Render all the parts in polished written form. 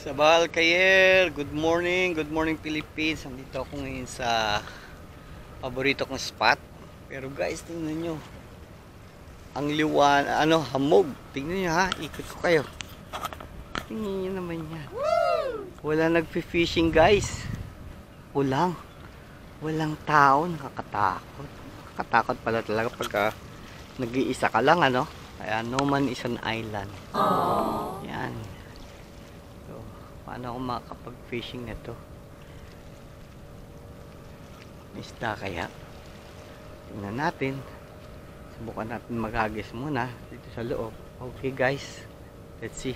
Sabal Kayer, good morning Philippines. Nandito ako ngayon sa paborito kong spot. Pero guys, tingnan nyo. Ang liwan, hamog. Tingnan nyo ha, ikot ko kayo. Tingnan nyo naman yan. Wala nagfi-fishing guys. Walang tao, nakakatakot. Nakakatakot pala talaga pagka nag-iisa ka lang Kaya no man is an island. Yan. Paano ako makakapag-fishing na to? May isda kaya? Tingnan natin. Subukan natin maghagis muna dito sa loob. Okay guys, let's see.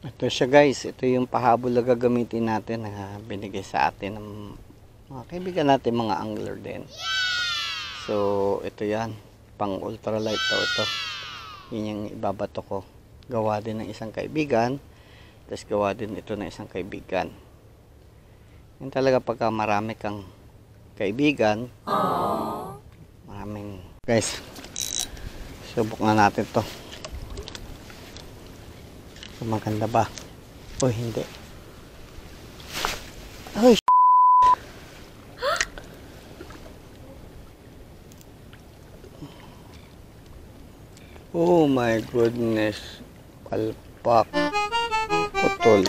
Ito siya guys, ito yung pahabol na gagamitin natin na binigay sa atin ng mga kaibigan natin, mga angler din. So ito yan, pang ultralight ito. Yun yung ibabato ko. Gawa din ng isang kaibigan, tapos gawa din ito ng isang kaibigan. Yun talaga pagka marami kang kaibigan, maraming guys, subok na natin to. Maganda ba? O hindi? Ay, oh my goodness. Palpak. Putol.